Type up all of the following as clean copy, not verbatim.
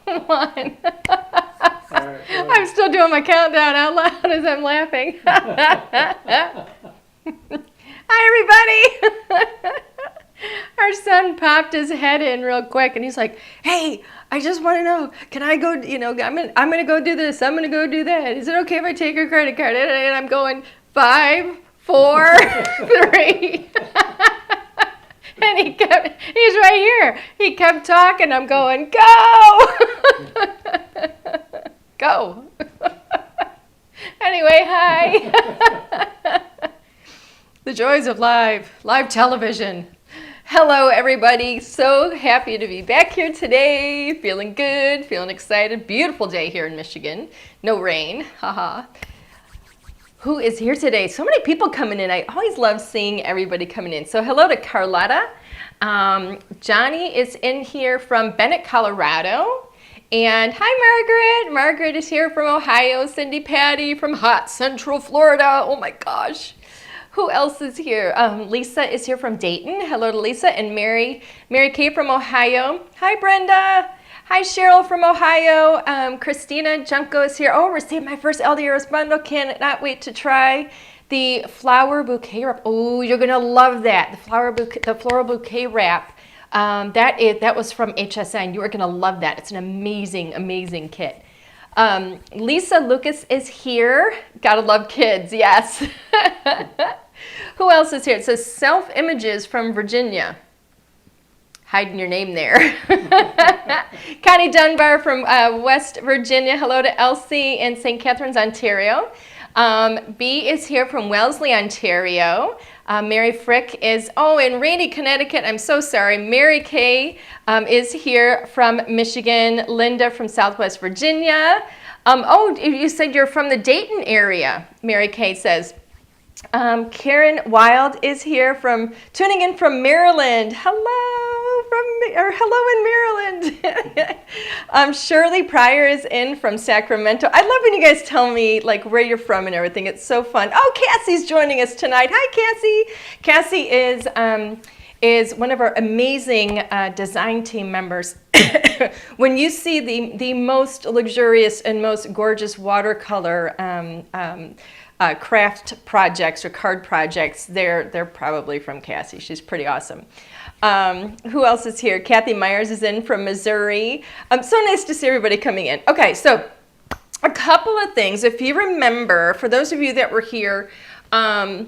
One. I'm still doing my countdown out loud as I'm laughing. Hi, everybody. Our son popped his head in real quick, and he's like, "Hey, I just want to know, can I go? I'm gonna go do this. I'm gonna go do that. Is it okay if I take your credit card?" And I'm going 5, 4, 3. And he's right here. He kept talking. I'm going, go! Go. Anyway, hi. The joys of live television. Hello, everybody. So happy to be back here today. Feeling good, feeling excited. Beautiful day here in Michigan. No rain. Haha. Who is here today? So many people coming in. I always love seeing everybody coming in. So hello to Carlotta. Johnny is in here from Bennett, Colorado. And hi, Margaret. Margaret is here from Ohio. Cindy Patty from hot Central Florida. Oh my gosh. Who else is here? Lisa is here from Dayton. Hello to Lisa. And Mary Kay from Ohio. Hi, Brenda. Hi, Cheryl from Ohio. Christina Junko is here. Oh, received my first LDRS bundle. Cannot wait to try the flower bouquet wrap. Oh, you're gonna love that. The floral bouquet wrap. That was from HSN. You are gonna love that. It's an amazing, amazing kit. Lisa Lucas is here. Gotta love kids. Yes. Who else is here? It says Self Images from Virginia. Hiding your name there. Connie Dunbar from West Virginia. Hello to Elsie in St. Catharines, Ontario. B is here from Wellesley, Ontario. Mary Frick is, in Rainy, Connecticut. I'm so sorry. Mary Kay is here from Michigan. Linda from Southwest Virginia. You said you're from the Dayton area, Mary Kay says. Karen Wild is here tuning in from Maryland. Hello in Maryland. Shirley Pryor is in from Sacramento. I love when you guys tell me like where you're from and everything. It's so fun. Oh, Cassie's joining us tonight. Hi, Cassie. Cassie is one of our amazing design team members. When you see the most luxurious and most gorgeous watercolor craft projects or card projects, they're probably from Cassie. She's pretty awesome. Who else is here? Kathy Myers is in from Missouri. So nice to see everybody coming in. Okay, so a couple of things. If you remember, for those of you that were here, it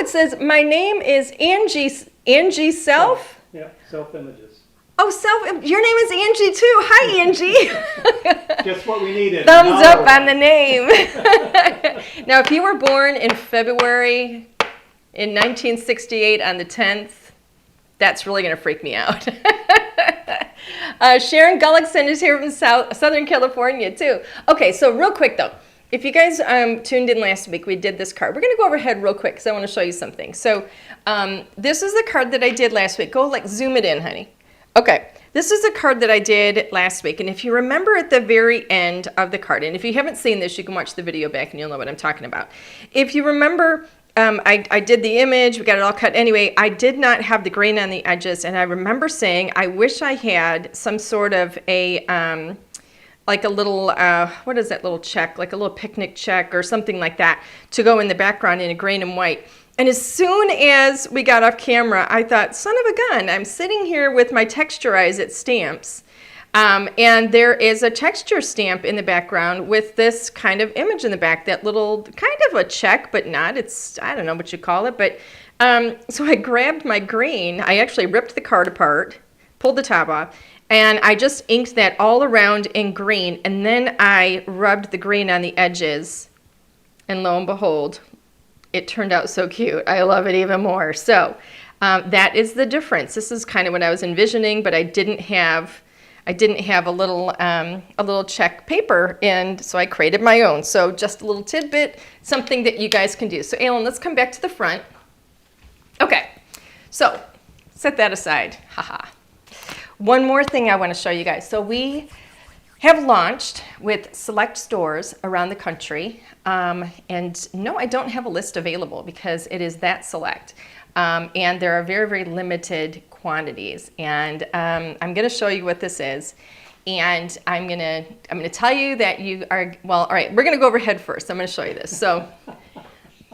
says my name is Angie Self. Yeah, Self Images. Oh, your name is Angie too. Hi, Angie. Just what we needed. Thumbs up on the name. Now, if you were born in February in 1968 on the 10th, that's really going to freak me out. Sharon Gullickson is here from Southern California too. Okay, so real quick though. If you guys tuned in last week, we did this card. We're going to go overhead real quick because I want to show you something. So this is the card that I did last week. Go zoom it in, honey. Okay, this is a card that I did last week, and if you remember at the very end of the card, and if you haven't seen this, you can watch the video back and you'll know what I'm talking about. If you remember, I did the image, we got it all cut. Anyway, I did not have the grain on the edges, and I remember saying, I wish I had some sort of a, like a little, what is that little check, like a little picnic check or something like that to go in the background in a grain and white. And as soon as we got off camera, I thought, son of a gun, I'm sitting here with my Texturize It stamps. And there is a texture stamp in the background with this kind of image in the back, that little kind of a check, but not. It's, I don't know what you call it. But so I grabbed my green. I actually ripped the card apart, pulled the top off, and I just inked that all around in green. And then I rubbed the green on the edges. And lo and behold, it turned out so cute. I love it even more. So that is the difference. This is kind of what I was envisioning, but I didn't have a little check paper, and so I created my own. So just a little tidbit, something that you guys can do. So Alan, let's come back to the front. Okay, so set that aside. Haha. One more thing I want to show you guys. So we have launched with select stores around the country. And no, I don't have a list available because it is that select. And there are very, very limited quantities, and I'm going to show you what this is. And I'm gonna tell you that you are, well, all right, we're gonna go over head first. I'm gonna show you this. So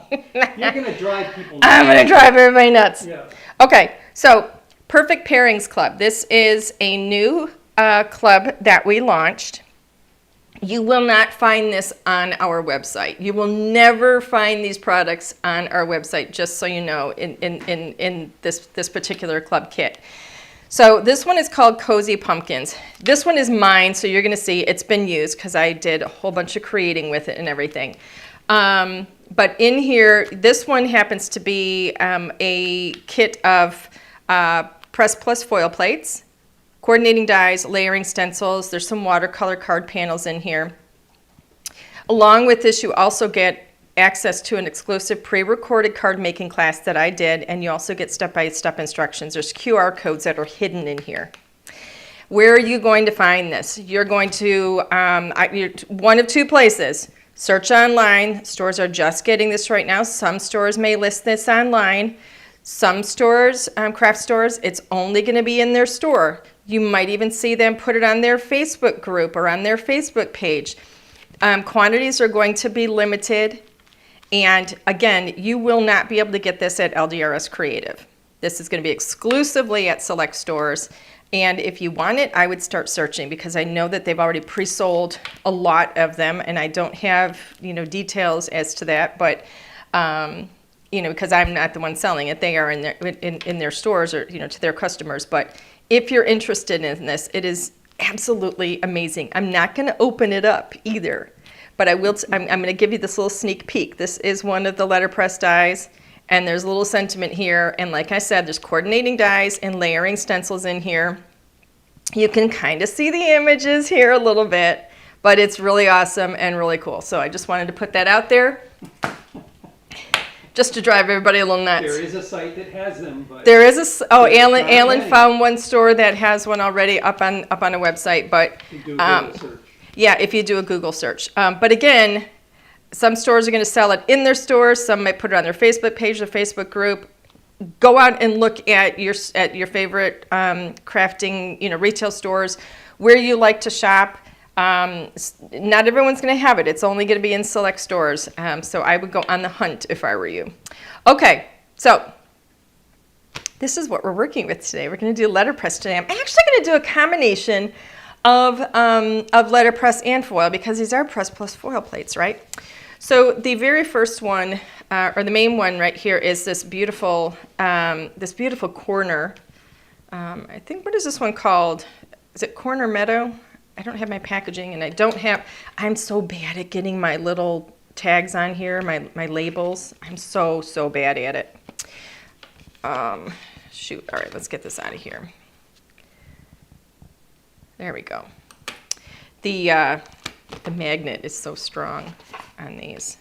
you're gonna drive people nuts. I'm gonna drive everybody nuts. Yeah. Okay, so Perfect Pairings Club. This is a new club that we launched. You will not find this on our website. You will never find these products on our website, just so you know, in this particular club kit. So this one is called Cozy Pumpkins. This one is mine, so you're going to see it's been used because I did a whole bunch of creating with it and everything. But in here, this one happens to be a kit of press plus foil plates, coordinating dies, layering stencils. There's some watercolor card panels in here. Along with this, you also get access to an exclusive pre-recorded card making class that I did, and you also get step-by-step instructions. There's QR codes that are hidden in here. Where are you going to find this? You're going to, one of two places. Search online. Stores are just getting this right now. Some stores may list this online. Some stores, craft stores, it's only going to be in their store. You might even see them put it on their Facebook group or on their Facebook page. Quantities are going to be limited. And again, you will not be able to get this at LDRS Creative. This is going to be exclusively at select stores. And if you want it, I would start searching because I know that they've already pre-sold a lot of them, and I don't have, details as to that. But because I'm not the one selling it, they are in their stores or to their customers. But if you're interested in this, it is absolutely amazing. I'm not going to open it up either. But I'm going to give you this little sneak peek. This is one of the letterpress dies, and there's a little sentiment here. And like I said, there's coordinating dies and layering stencils in here. You can kind of see the images here a little bit, but it's really awesome and really cool. So I just wanted to put that out there, just to drive everybody a little nuts. There is a site that has them, but there is Alan found one store that has one already up on a website, but you do a Google search. Yeah, if you do a Google search. But again, some stores are going to sell it in their stores. Some might put it on their Facebook page, their Facebook group. Go out and look at your favorite crafting, retail stores where you like to shop. Not everyone's going to have it. It's only going to be in select stores. So I would go on the hunt if I were you. Okay, so this is what we're working with today. We're going to do letterpress today. I'm actually going to do a combination of letterpress and foil because these are press plus foil plates, right? So the very first one, or the main one right here, is this beautiful corner. I think, what is this one called? Is it Corner Meadow? I don't have my packaging, and I'm so bad at getting my little tags on here, my labels. I'm so bad at it. Shoot, all right, let's get this out of here. There we go. The magnet is so strong on these.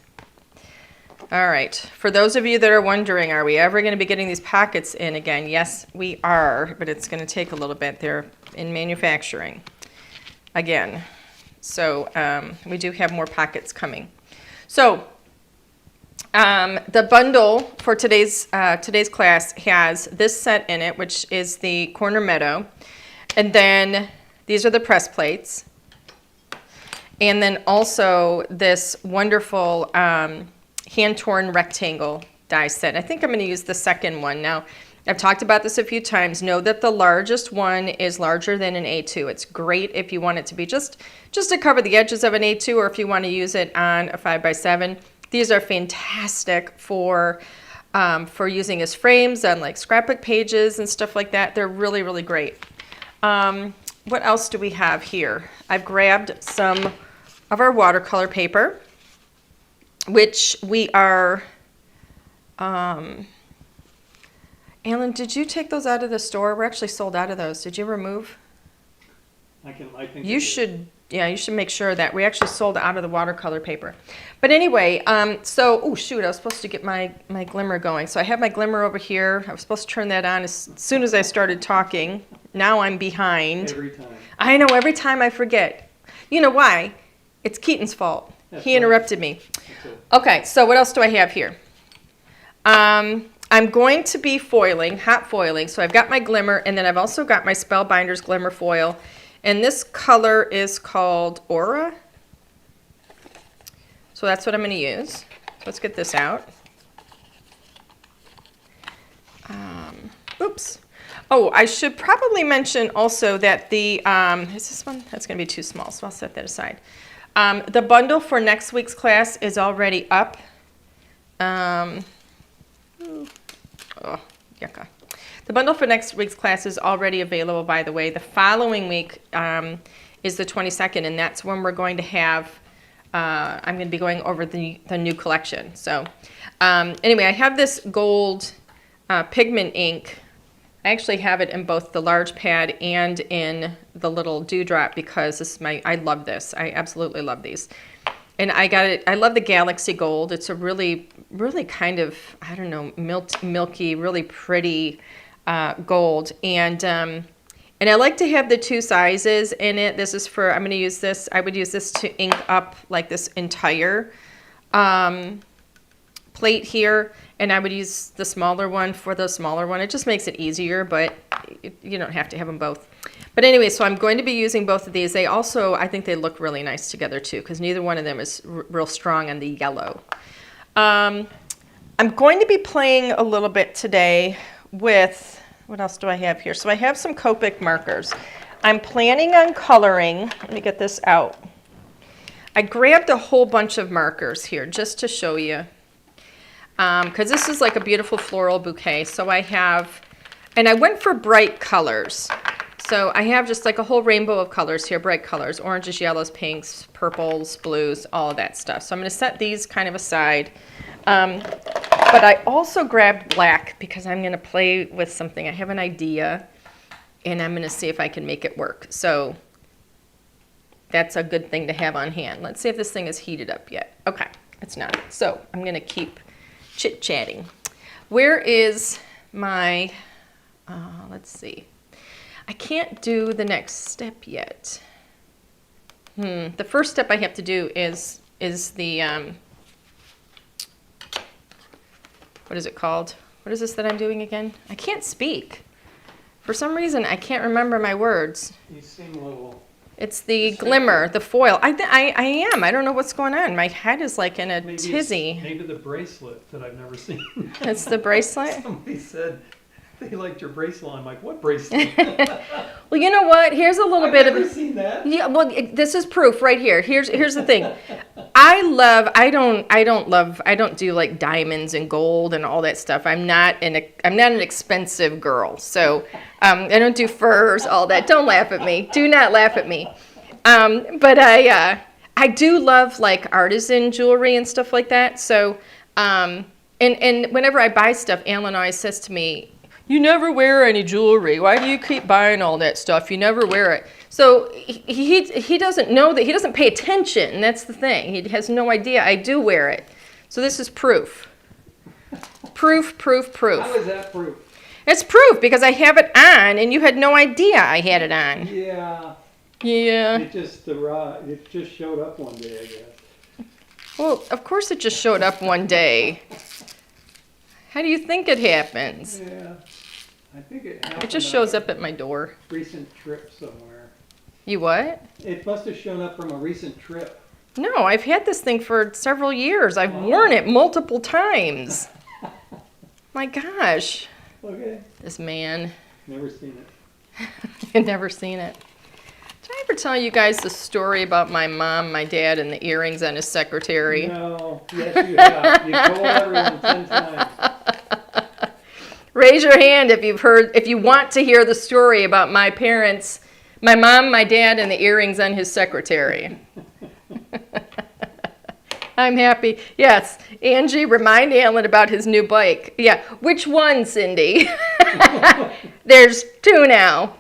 All right, for those of you that are wondering, are we ever going to be getting these pockets in again? Yes, we are, but it's going to take a little bit. They're in manufacturing again. So we do have more pockets coming. So the bundle for today's class has this set in it, which is the Corner Meadow. And then these are the press plates. And then also this wonderful hand-torn rectangle die set. I think I'm going to use the second one. Now, I've talked about this a few times. Know that the largest one is larger than an A2. It's great if you want it to be just to cover the edges of an A2, or if you want to use it on a 5x7. These are fantastic for using as frames on like scrapbook pages and stuff like that. They're really, really great. What else do we have here? I've grabbed some of our watercolor paper, which we are, Alan, did you take those out of the store? We're actually sold out of those. Did you remove? I think you should make sure that we actually sold out of the watercolor paper. But anyway, oh shoot, I was supposed to get my glimmer going. So I have my glimmer over here. I was supposed to turn that on as soon as I started talking. Now I'm behind. Every time. I know, every time I forget. You know why? It's Keaton's fault. He interrupted me. Okay, so what else do I have here? I'm going to be foiling, hot foiling. So I've got my glimmer, and then I've also got my Spellbinders glimmer foil. And this color is called Aura. So that's what I'm going to use. Let's get this out. Oops. Oh, I should probably mention also that the, is this one? That's going to be too small, so I'll set that aside. The bundle for next week's class is already up. Oh, yucca. The bundle for next week's class is already available, by the way. The following week is the 22nd, and that's when we're going to have, I'm going to be going over the new collection. So anyway, I have this gold pigment ink. I actually have it in both the large pad and in the little dewdrop because this is I love this. I absolutely love these. And I got it, I love the Galaxy Gold. It's a really, really kind of, I don't know, milky, really pretty gold. And I like to have the two sizes in it. This is for, I'm going to use this, I would use this to ink up like this entire plate here. And I would use the smaller one for the smaller one. It just makes it easier, but you don't have to have them both. But anyway, so I'm going to be using both of these. They also, I think they look really nice together too, because neither one of them is real strong on the yellow. I'm going to be playing a little bit today with, what else do I have here? So I have some Copic markers. I'm planning on coloring, let me get this out. I grabbed a whole bunch of markers here just to show you. Because this is like a beautiful floral bouquet. So I have, and I went for bright colors. So I have just like a whole rainbow of colors here, bright colors, oranges, yellows, pinks, purples, blues, all of that stuff. So I'm going to set these kind of aside. But I also grabbed black because I'm going to play with something. I have an idea, and I'm going to see if I can make it work. So that's a good thing to have on hand. Let's see if this thing is heated up yet. Okay, it's not. So I'm going to keep chit-chatting. Where is my, let's see. I can't do the next step yet. The first step I have to do is the, what is it called? What is this that I'm doing again? I can't speak. For some reason, I can't remember my words. You seem a little... It's the glimmer, the foil. I am. I don't know what's going on. My head is like in a Maybe tizzy. Maybe the bracelet that I've never seen. It's the bracelet? Somebody said they liked your bracelet. I'm like, what bracelet? Well, you know what? Here's a little I've bit never of... seen that. Yeah, well, this is proof right here. Here's the thing. I don't do like diamonds and gold and all that stuff. I'm not an expensive girl. So I don't do furs, all that. Don't laugh at me. Do not laugh at me. But I do love like artisan jewelry and stuff like that. So and whenever I buy stuff, Alan always says to me, "You never wear any jewelry. Why do you keep buying all that stuff? You never wear it." So he doesn't know that. He doesn't pay attention. And that's the thing. He has no idea I do wear it. So this is proof. Proof. How is that proof? It's proof because I have it on and you had no idea I had it on. Yeah. Yeah. It just showed up one day, I guess. Well, of course it just showed up one day. How do you think it happens? Yeah. I think it happened. It just shows up at my door. Recent trip somewhere. You what? It must have shown up from a recent trip. No, I've had this thing for several years. I've worn it multiple times. My gosh. Okay. This man. Never seen it. I've never seen it. Did I ever tell you guys the story about my mom, my dad, and the earrings on his secretary? No. Yes, you have. You told everyone 10 times. Raise your hand if you want to hear the story about my parents, my mom, my dad, and the earrings on his secretary. I'm happy. Yes, Angie, remind Alan about his new bike. Yeah, which one, Cindy? There's two now.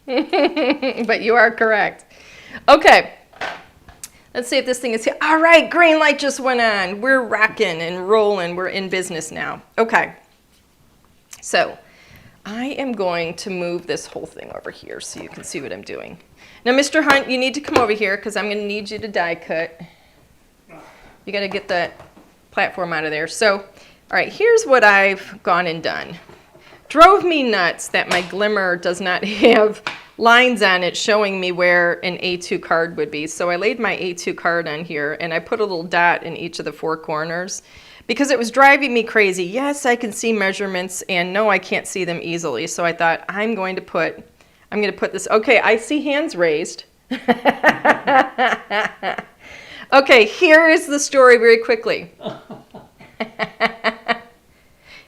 But you are correct. Okay. Let's see if this thing is here. All right, green light just went on. We're rocking and rolling. We're in business now. Okay. So I am going to move this whole thing over here so you can see what I'm doing. Now, Mr. Hunt, you need to come over here because I'm going to need you to die cut. You got to get that platform out of there. So All right, here's what I've gone and done. Drove me nuts that my Glimmer does not have lines on it showing me where an A2 card would be. So I laid my A2 card on here and I put a little dot in each of the four corners because it was driving me crazy. Yes, I can see measurements, and no, I can't see them easily. So I thought I'm going to put this. Okay, I see hands raised. Okay, here is the story very quickly.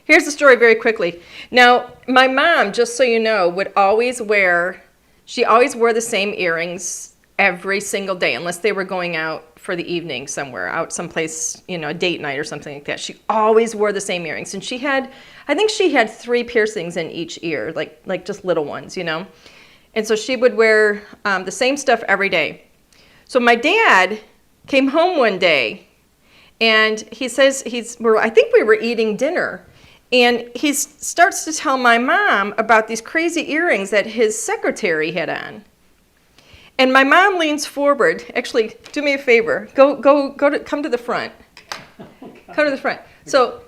Here's the story very quickly. Now, my mom, just so you know, would always wear, she always wore the same earrings every single day, unless they were going out for the evening somewhere, out someplace, you know, a date night or something like that. She always wore the same earrings. And she had, I think she had 3 piercings in each ear, like just little ones, you know. And so she would wear the same stuff every day. So my dad came home one day, and he says, I think we were eating dinner, and he starts to tell my mom about these crazy earrings that his secretary had on. And my mom leans forward. Actually, do me a favor. Come to the front. Come to the front. So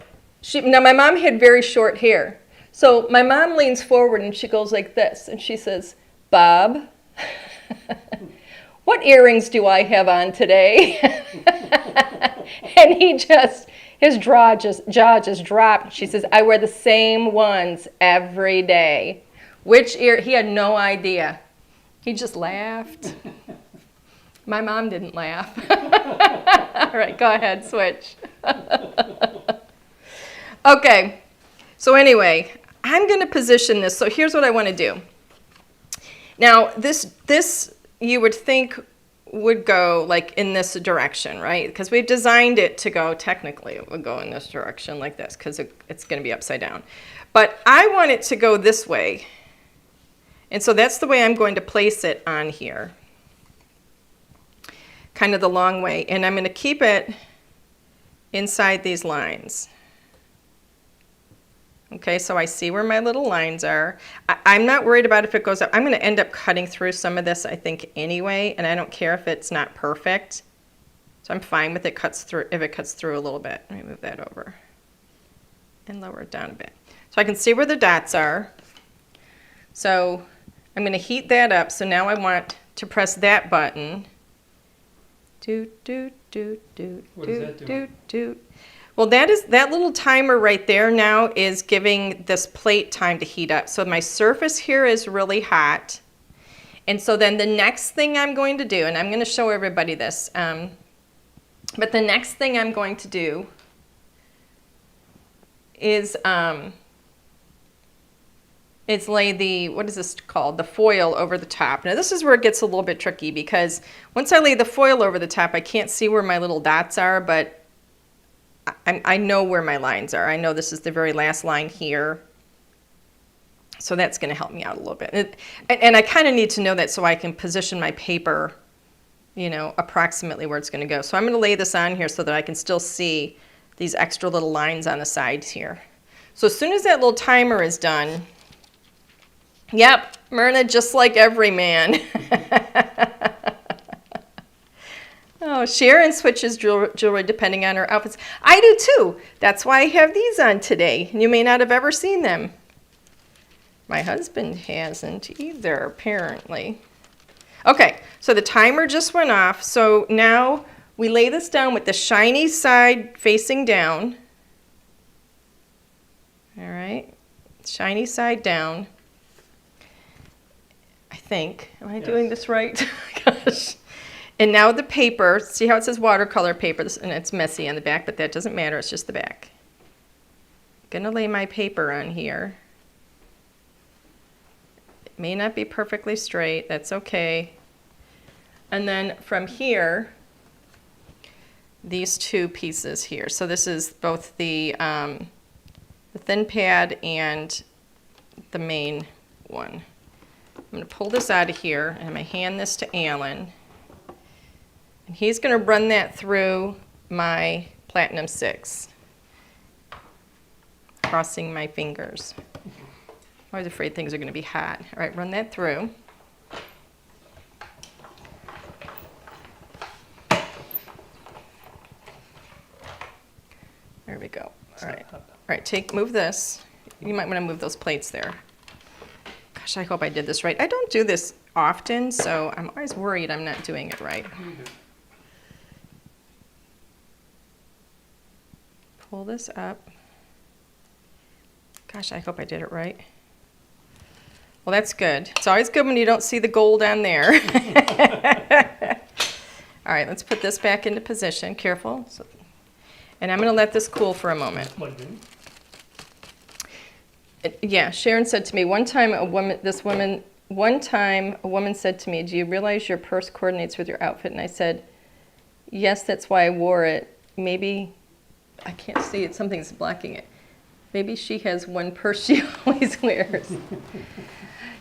now my mom had very short hair. So my mom leans forward and she goes like this, and she says, "Bob, what earrings do I have on today?" And his jaw just dropped. She says, "I wear the same ones every day." Which ear? He had no idea. He just laughed. My mom didn't laugh. All right, go ahead, switch. Okay, so anyway, I'm going to position this. So here's what I want to do. Now, this you would think would go like in this direction, right? Because we've designed it to go, technically it would go in this direction like this, because it's going to be upside down. But I want it to go this way. And so that's the way I'm going to place it on here. Kind of the long way. And I'm going to keep it inside these lines. Okay, so I see where my little lines are. I'm not worried about if it goes up. I'm going to end up cutting through some of this, I think, anyway, and I don't care if it's not perfect. So I'm fine with it if it cuts through a little bit. Let me move that over and lower it down a bit. So I can see where the dots are. So I'm going to heat that up. So now I want to press that button. Doot, doot, doot, doot, doot, doot, doot. Well, that little timer right there now is giving this plate time to heat up. So my surface here is really hot. And so then the next thing I'm going to do, and I'm going to show everybody this, but the next thing I'm going to do is lay the, what is this called, the foil over the top. Now this is where it gets a little bit tricky, because once I lay the foil over the top, I can't see where my little dots are, but I know where my lines are. I know this is the very last line here. So that's going to help me out a little bit. And I kind of need to know that so I can position my paper, you know, approximately where it's going to go. So I'm going to lay this on here so that I can still see these extra little lines on the sides here. So as soon as that little timer is done, yep, Myrna, just like every man. Oh, Sharon switches jewelry depending on her outfits. I do too. That's why I have these on today. You may not have ever seen them. My husband hasn't either, apparently. Okay, so the timer just went off. So now we lay this down with the shiny side facing down. All right, shiny side down. I think. Am I doing this right? Gosh. And now the paper, see how it says watercolor paper, and it's messy on the back, but that doesn't matter, it's just the back. I'm going to lay my paper on here. It may not be perfectly straight, that's okay. And then from here, these two pieces here. So this is both the thin pad and the main one. I'm going to pull this out of here, and I'm going to hand this to Alan. And he's going to run that through my Platinum 6, crossing my fingers. I was afraid things are going to be hot. All right, run that through. There we go. All right, move this. You might want to move those plates there. Gosh, I hope I did this right. I don't do this often, so I'm always worried I'm not doing it right. Pull this up. Gosh, I hope I did it right. Well, that's good. It's always good when you don't see the gold on there. All right, let's put this back into position. Careful. And I'm going to let this cool for a moment. Yeah, Sharon said to me, one time a woman said to me, do you realize your purse coordinates with your outfit? And I said, yes, that's why I wore it. Maybe, I can't see it, something's blocking it. Maybe she has one purse she always wears.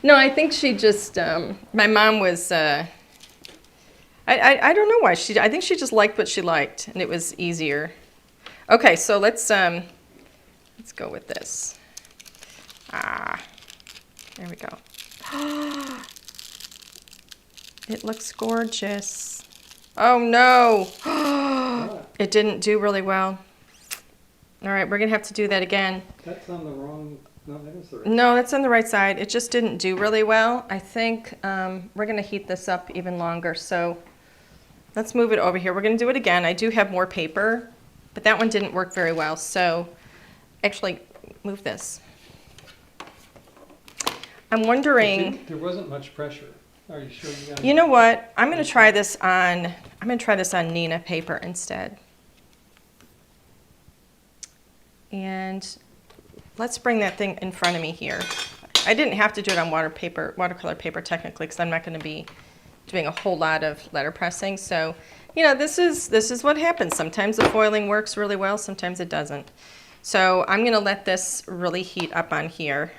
No, I think she just, my mom was, I don't know why. I think she just liked what she liked, and it was easier. Okay, so let's go with this. There we go. It looks gorgeous. Oh no, it didn't do really well. All right, we're gonna have to do that again. That's on the wrong, no, that is the right. No, that's on the right side. It just didn't do really well. I think we're gonna heat this up even longer. So let's move it over here. We're gonna do it again. I do have more paper, but that one didn't work very well. So actually, move this. I'm wondering. There wasn't much pressure. Are you sure you got it? You know what? I'm gonna try this on Nina paper instead. And let's bring that thing in front of me here. I didn't have to do it on watercolor paper technically, because I'm not going to be doing a whole lot of letterpressing. So, you know, this is what happens. Sometimes the foiling works really well, sometimes it doesn't. So I'm going to let this really heat up on here.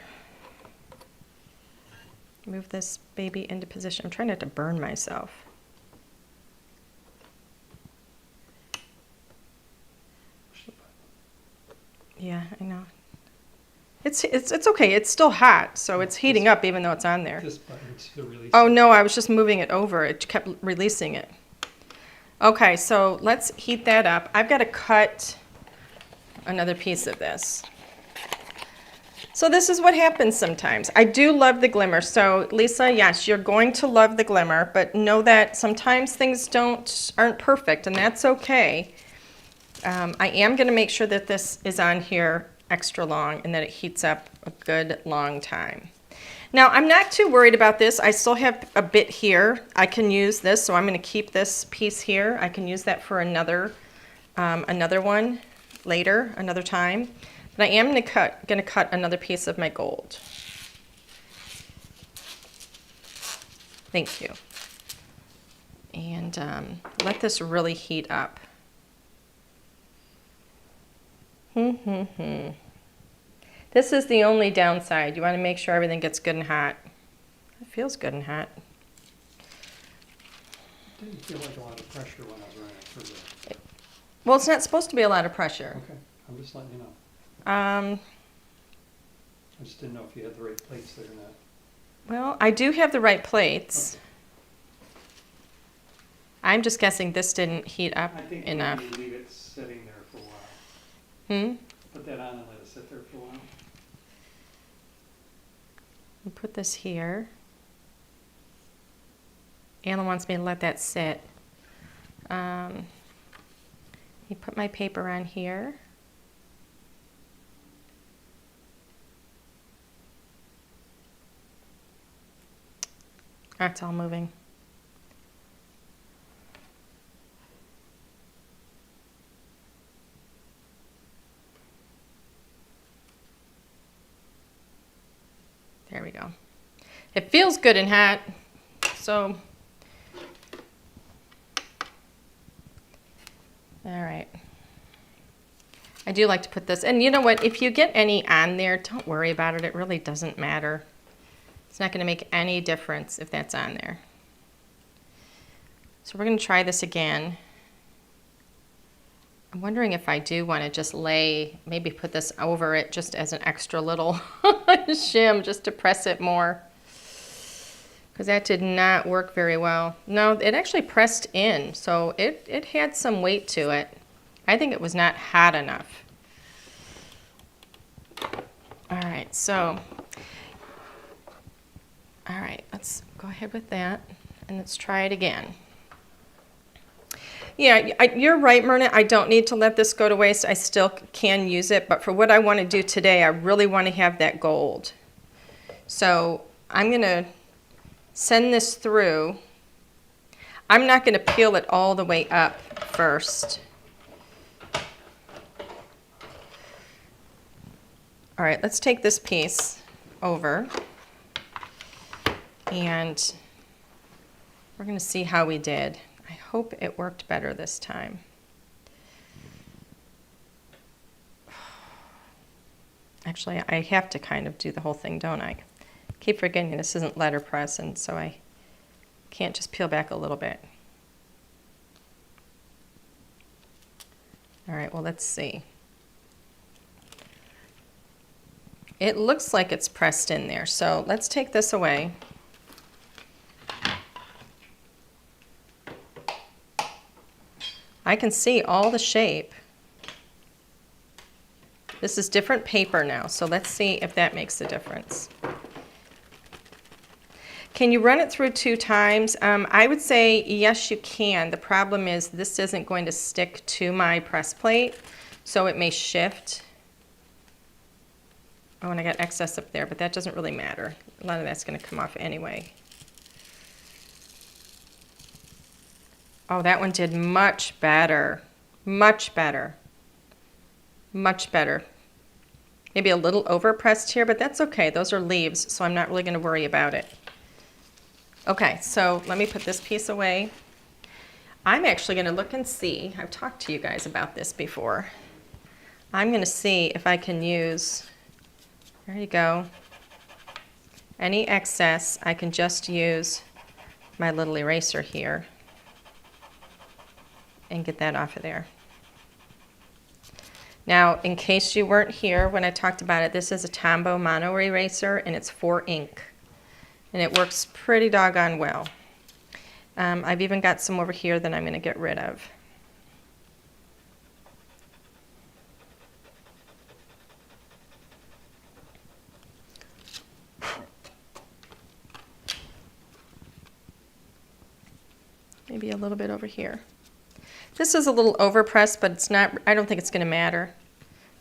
Move this baby into position. I'm trying not to burn myself. Yeah, I know. It's okay. It's still hot, so it's heating up even though it's on there. This button to release. Oh no, I was just moving it over. It kept releasing it. Okay, so let's heat that up. I've got to cut another piece of this. So this is what happens sometimes. I do love the glimmer. So Lisa, yes, you're going to love the glimmer, but know that sometimes things aren't perfect, and that's okay. I am going to make sure that this is on here extra long and that it heats up a good long time. Now, I'm not too worried about this. I still have a bit here. I can use this, so I'm going to keep this piece here. I can use that for another one later, another time. But I am going to cut another piece of my gold. Thank you. And let this really heat up. This is the only downside. You want to make sure everything gets good and hot. It feels good and hot. Didn't feel like a lot of pressure when I was running through the... Well, it's not supposed to be a lot of pressure. Okay, I'm just letting you know. I just didn't know if you had the right plates there or not. Well, I do have the right plates. Okay. I'm just guessing this didn't heat up I think enough. maybe leave it sitting there for a while. Put that on and let it sit there for a while. We'll put this here. Anna wants me to let that sit. You put my paper on here. That's all moving. There we go. It feels good and hot, so. All right. I do like to put this, and you know what, if you get any on there, don't worry about it. It really doesn't matter. It's not going to make any difference if that's on there. So we're going to try this again. I'm wondering if I do want to just maybe put this over it just as an extra little shim just to press it more. Because that did not work very well. No, it actually pressed in, so it had some weight to it. I think it was not hot enough. All right, so, all right, let's go ahead with that, and let's try it again. Yeah, you're right, Myrna. I don't need to let this go to waste. I still can use it, but for what I want to do today, I really want to have that gold. So I'm going to send this through. I'm not going to peel it all the way up first. All right, let's take this piece over, and we're going to see how we did. I hope it worked better this time. Actually, I have to kind of do the whole thing, don't I? Keep forgetting this isn't letterpress, and so I can't just peel back a little bit. All right, well, let's see. It looks like it's pressed in there, so let's take this away. I can see all the shape. This is different paper now, so let's see if that makes a difference. Can you run it through 2 times? I would say yes, you can. The problem is this isn't going to stick to my press plate, so it may shift. Oh, and I got excess up there, but that doesn't really matter. A lot of that's going to come off anyway. Oh, that one did much better. Much better. Much better. Maybe a little overpressed here, but that's okay. Those are leaves, so I'm not really going to worry about it. Okay, so let me put this piece away. I'm actually going to look and see. I've talked to you guys about this before. I'm going to see if I can use, there you go, any excess. I can just use my little eraser here and get that off of there. Now, in case you weren't here when I talked about it, this is a Tombow mono eraser, and it's for ink. And it works pretty doggone well. I've even got some over here that I'm going to get rid of. Maybe a little bit over here. This is a little overpressed, but it's not, I don't think it's going to matter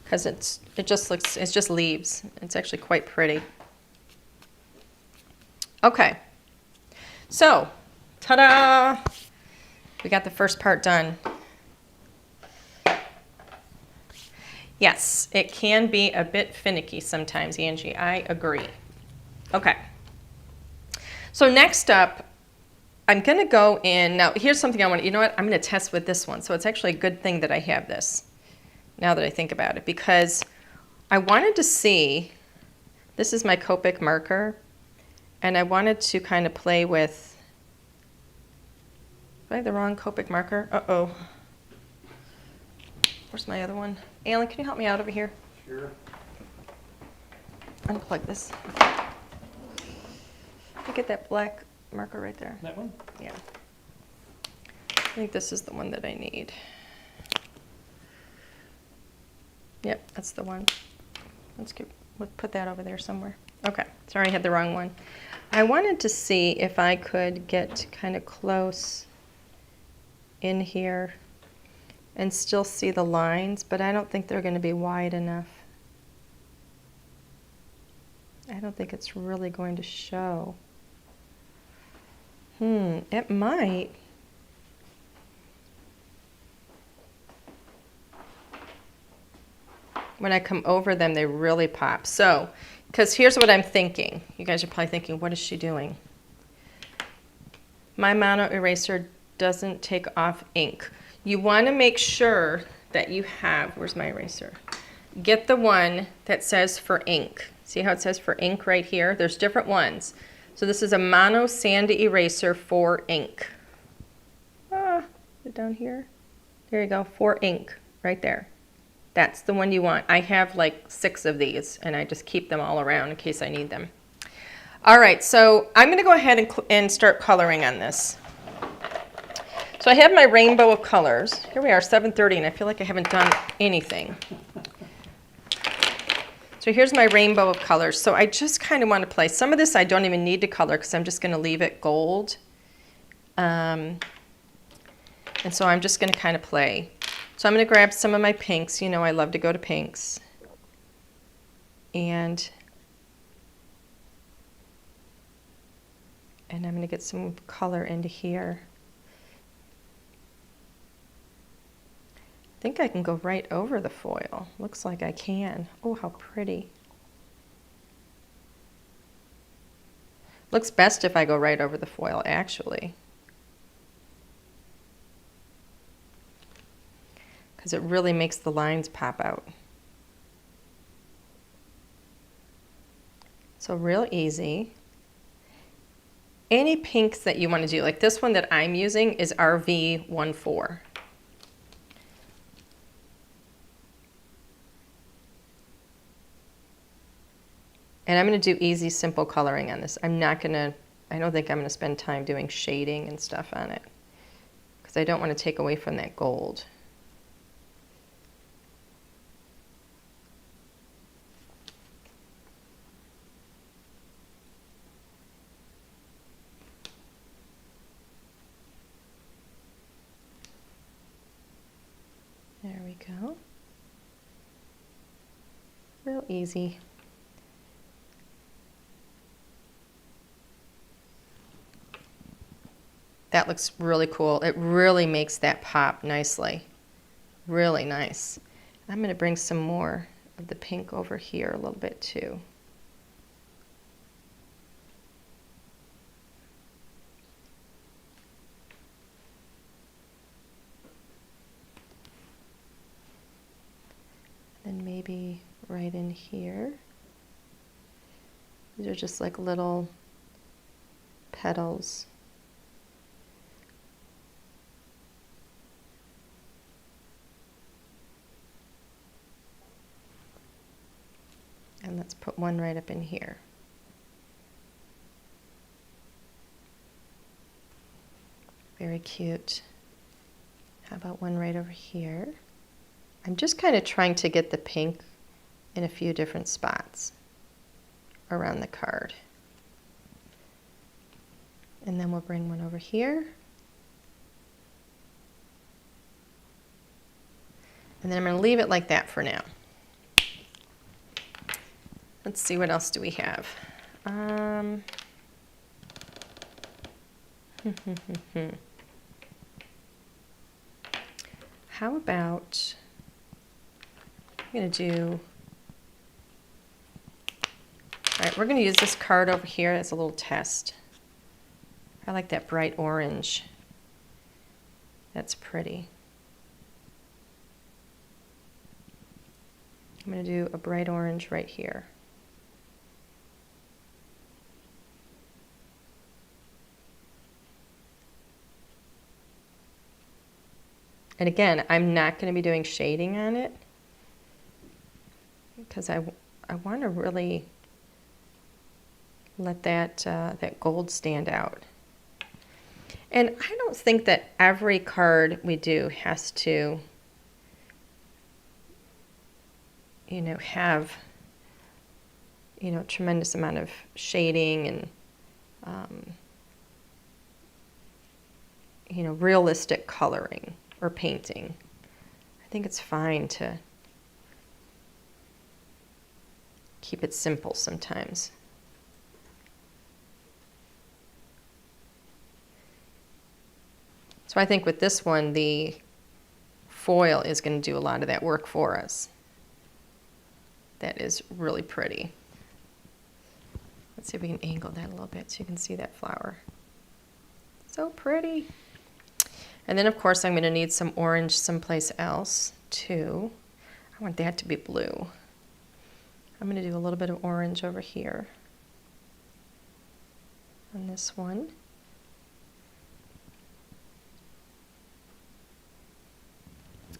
because it's just leaves. It's actually quite pretty. Okay, so, ta-da! We got the first part done. Yes, it can be a bit finicky sometimes, Angie. I agree. Okay, so next up, I'm going to go in. Now, here's something I want to, you know what? I'm going to test with this one. So it's actually a good thing that I have this, now that I think about it, because I wanted to see, this is my Copic marker. And I wanted to kind of play with, do I have the wrong Copic marker? Uh-oh. Where's my other one? Alan, can you help me out over here? Sure. Unplug this. I get that black marker right there. That one? Yeah. I think this is the one that I need. Yep, that's the one. Let's put that over there somewhere. Okay, sorry, I had the wrong one. I wanted to see if I could get kind of close in here and still see the lines, but I don't think they're going to be wide enough. I don't think it's really going to show. It might. When I come over them, they really pop. So, because here's what I'm thinking. You guys are probably thinking, what is she doing? My mono eraser doesn't take off ink. You want to make sure that you have, where's my eraser? Get the one that says for ink. See how it says for ink right here? There's different ones. So this is a mono sand eraser for ink. Is it down here? There you go, for ink, right there. That's the one you want. I have like 6 of these, and I just keep them all around in case I need them. All right, so I'm going to go ahead and start coloring on this. So I have my rainbow of colors. Here we are, 7:30, and I feel like I haven't done anything. So here's my rainbow of colors. So I just kind of want to play. Some of this I don't even need to color because I'm just going to leave it gold. And so I'm just going to kind of play. So I'm going to grab some of my pinks. You know, I love to go to pinks. And I'm going to get some color into here. I think I can go right over the foil. Looks like I can. Oh, how pretty. Looks best if I go right over the foil, actually. Because it really makes the lines pop out. So real easy. Any pinks that you want to do, like this one that I'm using is RV14. And I'm going to do easy, simple coloring on this. I don't think I'm going to spend time doing shading and stuff on it because I don't want to take away from that gold. There we go. Real easy. That looks really cool. It really makes that pop nicely. Really nice. I'm going to bring some more of the pink over here a little bit too. Then maybe right in here. These are just like little petals. And let's put one right up in here. Very cute. How about one right over here? I'm just kind of trying to get the pink in a few different spots around the card. And then we'll bring one over here. And then I'm going to leave it like that for now. Let's see, what else do we have? How about, I'm going to do, all right, we're going to use this card over here as a little test. I like that bright orange. That's pretty. I'm going to do a bright orange right here. And again, I'm not going to be doing shading on it because I want to really let that gold stand out. And I don't think that every card we do has to, you know, have, you know, tremendous amount of shading and, you know, realistic coloring or painting. I think it's fine to keep it simple sometimes. So I think with this one, the foil is going to do a lot of that work for us. That is really pretty. Let's see if we can angle that a little bit so you can see that flower. So pretty. And then, of course, I'm going to need some orange someplace else, too. I want that to be blue. I'm going to do a little bit of orange over here on this one.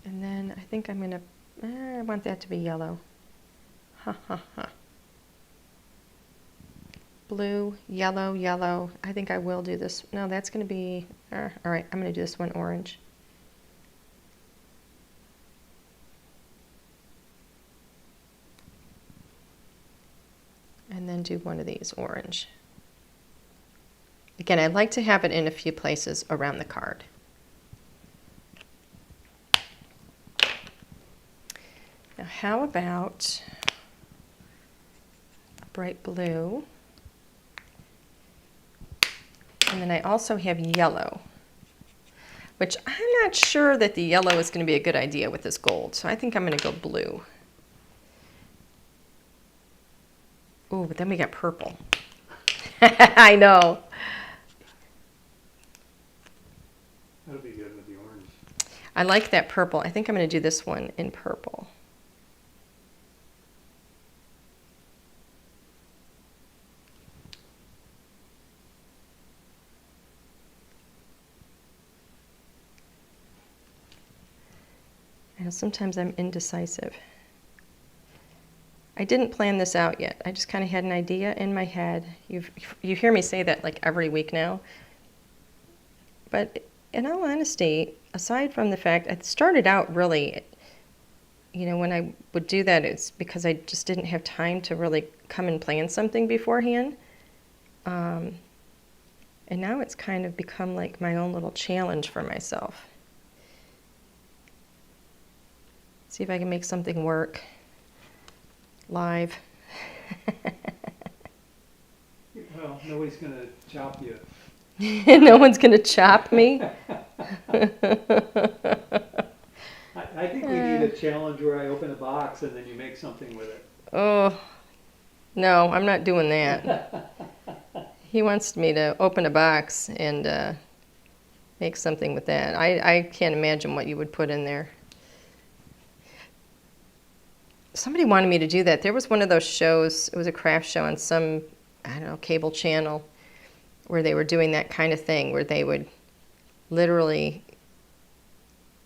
And then I think I'm going to, I want that to be yellow. Ha ha ha. Blue, yellow, yellow. I think I will do this. No, that's going to be, all right, I'm going to do this one orange. then do one of these orange. Again, I'd like to have it in a few places around the card. Now, how about a bright blue? And then I also have yellow, which I'm not sure that the yellow is going to be a good idea with this gold. So I think I'm going to go blue. Oh, but then we got purple. I know. That'll be good with the orange. I like that purple. I think I'm going to do this one in purple. I know sometimes I'm indecisive. I didn't plan this out yet. I just kind of had an idea in my head. You hear me say that like every week now. But in all honesty, aside from the fact I started out really, you know, when I would do that, it's because I just didn't have time to really come and plan something beforehand. And now it's kind of become like my own little challenge for myself. See if I can make something work live. Well, nobody's going to chop you. No one's going to chop me. I think we need a challenge where I open a box and then you make something with it. Oh, no, I'm not doing that. He wants me to open a box and make something with that. I can't imagine what you would put in there. Somebody wanted me to do that. There was one of those shows, it was a craft show on some, I don't know, cable channel, where they were doing that kind of thing, where they would literally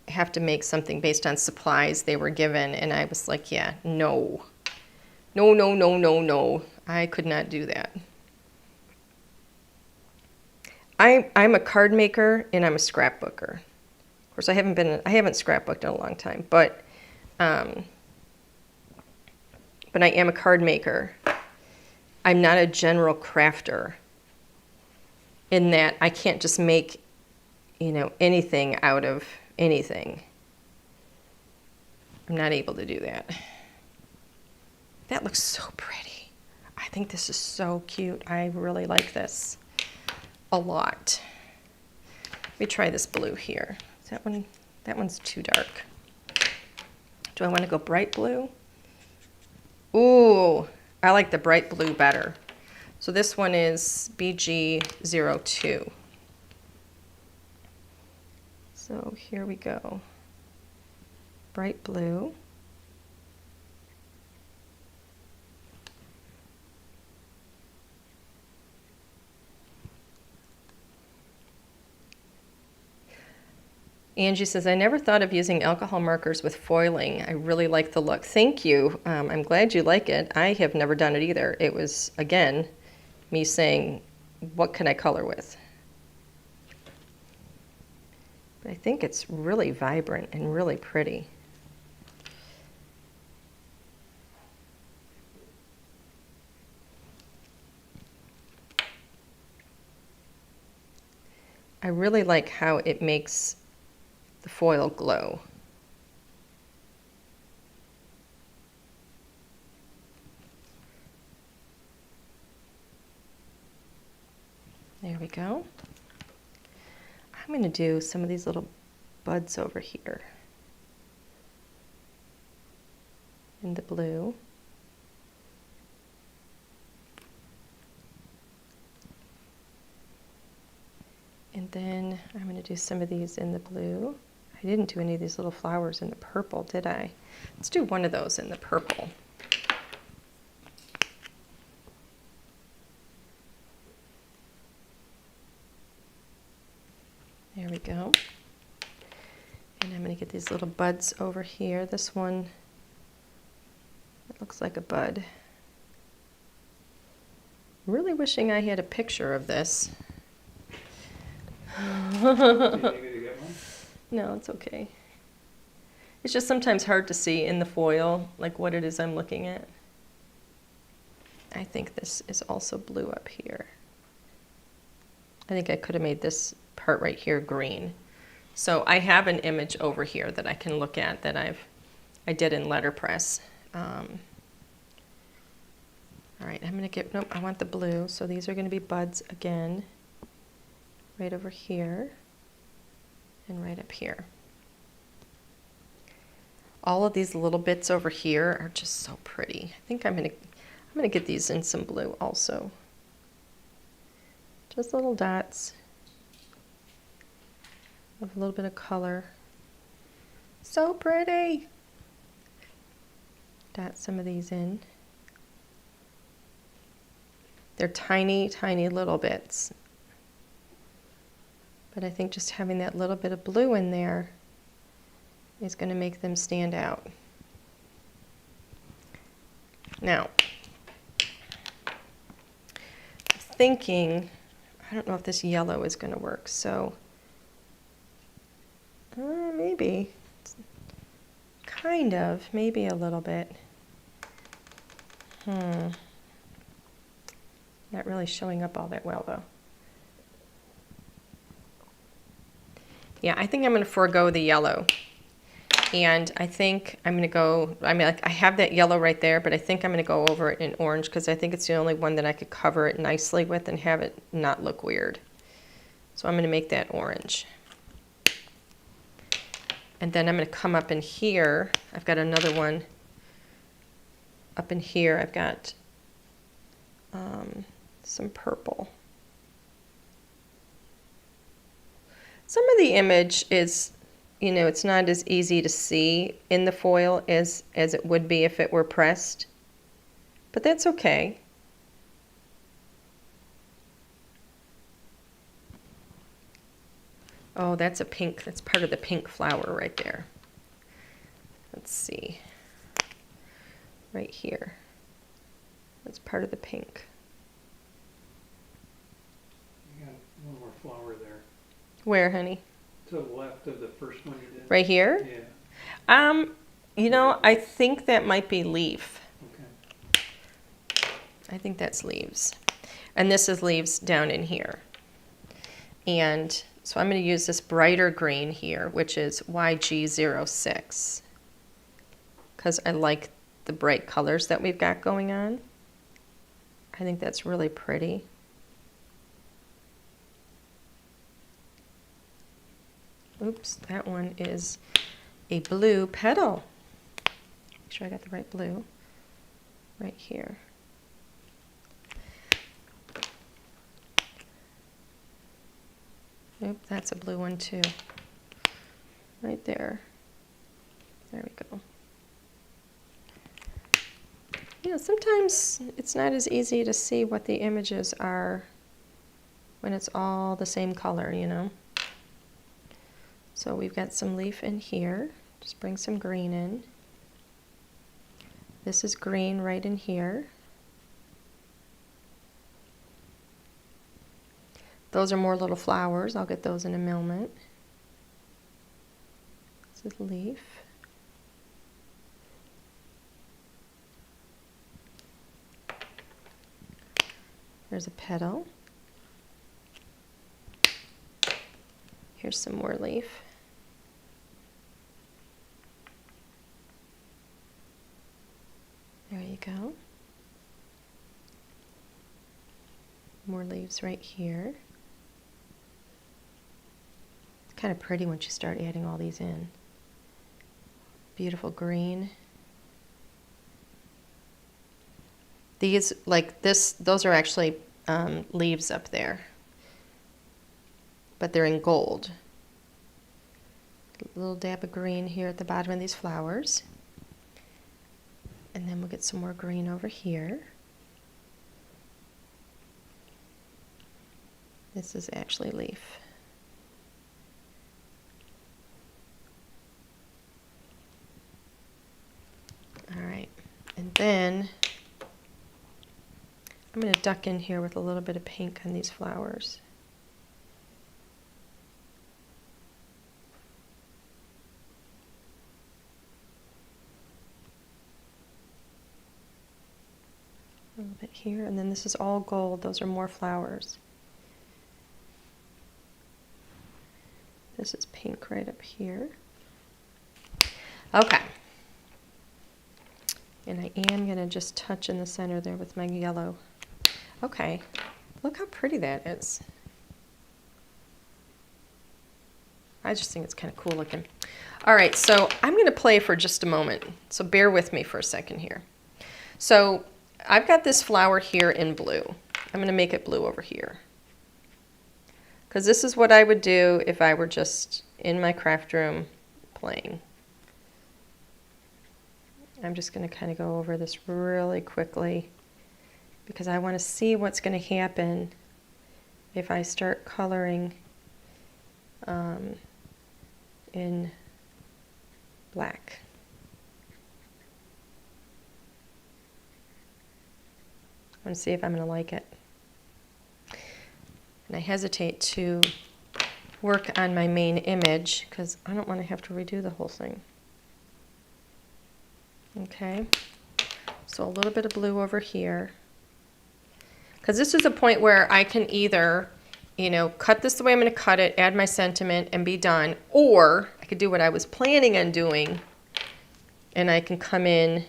have to make something based on supplies they were given. And I was like, yeah, no. No, no, no, no, no. I could not do that. I'm a card maker and I'm a scrapbooker. Of course, I haven't scrapbooked in a long time, but I am a card maker. I'm not a general crafter in that I can't just make, you know, anything out of anything. I'm not able to do that. That looks so pretty. I think this is so cute. I really like this a lot. Let me try this blue here. Is that one? That one's too dark. Do I want to go bright blue? Ooh, I like the bright blue better. So this one is BG02. So here we go. Bright blue. Angie says, I never thought of using alcohol markers with foiling. I really like the look. Thank you. I'm glad you like it. I have never done it either. It was, again, me saying, what can I color with? But I think it's really vibrant and really pretty. I really like how it makes the foil glow. There we go. I'm going to do some of these little buds over here in the blue. And then I'm going to do some of these in the blue. I didn't do any of these little flowers in the purple, did I? Let's do one of those in the purple. There we go. And I'm going to get these little buds over here. This one, it looks like a bud. Really wishing I had a picture of this. Do you need me to get one? No, it's okay. It's just sometimes hard to see in the foil, like what it is I'm looking at. I think this is also blue up here. I think I could have made this part right here green. So I have an image over here that I can look at that I did in Letterpress. All right, I'm gonna get, nope, I want the blue. So these are gonna be buds again, right over here and right up here. All of these little bits over here are just so pretty. I think I'm gonna get these in some blue also. Just little dots of a little bit of color. So pretty. Dot some of these in. They're tiny, tiny little bits. But I think just having that little bit of blue in there is going to make them stand out. Now, I'm thinking, I don't know if this yellow is going to work, so maybe, kind of, maybe a little bit. Not really showing up all that well, though. Yeah, I think I'm going to forego the yellow. And I think I'm going to go, I mean, like, I have that yellow right there, but I think I'm going to go over it in orange because I think it's the only one that I could cover it nicely with and have it not look weird. So I'm going to make that orange. And then I'm going to come up in here. I've got another one. Up in here, I've got some purple. Some of the image is, you know, it's not as easy to see in the foil as it would be if it were pressed, but that's okay. Oh, that's a pink, that's part of the pink flower right there. Let's see, right here. That's part of the pink. You got one more flower there. Where, honey? To the left of the first one you did. Right here? Yeah. You know, I think that might be leaf. Okay. I think that's leaves. And this is leaves down in here. And so I'm going to use this brighter green here, which is YG06. Because I like the bright colors that we've got going on. I think that's really pretty. Oops, that one is a blue petal. Make sure I got the right blue right here. Oop, that's a blue one too. Right there. There we go. You know, sometimes it's not as easy to see what the images are when it's all the same color, you know. So we've got some leaf in here. Just bring some green in. This is green right in here. Those are more little flowers. I'll get those in a moment. This is leaf. There's a petal. Here's some more leaf. There you go. More leaves right here. It's kind of pretty once you start adding all these in. Beautiful green. These, like this, those are actually leaves up there, but they're in gold. A little dab of green here at the bottom of these flowers. And then we'll get some more green over here. This is actually leaf. All right, and then I'm going to duck in here with a little bit of pink on these flowers. A little little bit here, and then this is all gold. Those are more flowers. This is pink right up here. Okay. And I am going to just touch in the center there with my yellow. Okay. Look how pretty that is. I just think it's kind of cool looking. All right, so I'm going to play for just a moment. So bear with me for a second here. So I've got this flower here in blue. I'm going to make it blue over here. Because this is what I would do if I were just in my craft room playing. I'm just going to kind of go over this really quickly because I want to see what's going to happen if I start coloring in black. I want to see if I'm going to like it. And I hesitate to work on my main image because I don't want to have to redo the whole thing. Okay, so a little bit of blue over here. Because this is a point where I can either, you know, cut this the way I'm going to cut it, add my sentiment, and be done. Or I could do what I was planning on doing, and I can come in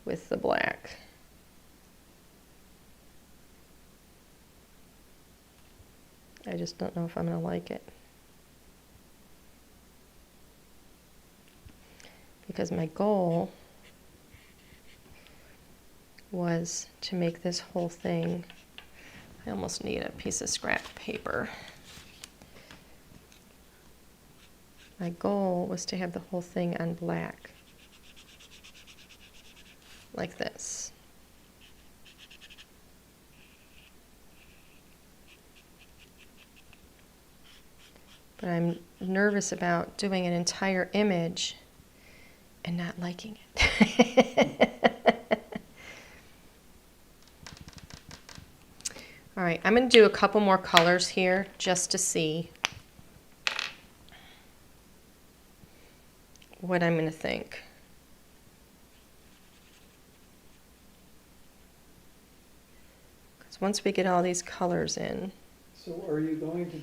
with the black. I just don't know if I'm going to like it. Because my goal was to make this whole thing, I almost need a piece of scrap paper. My goal was to have the whole thing on black, like this. But I'm nervous about doing an entire image and not liking it. All right, I'm going to do a couple more colors here just to see what I'm going to think. Because once we get all these colors in. So are you going to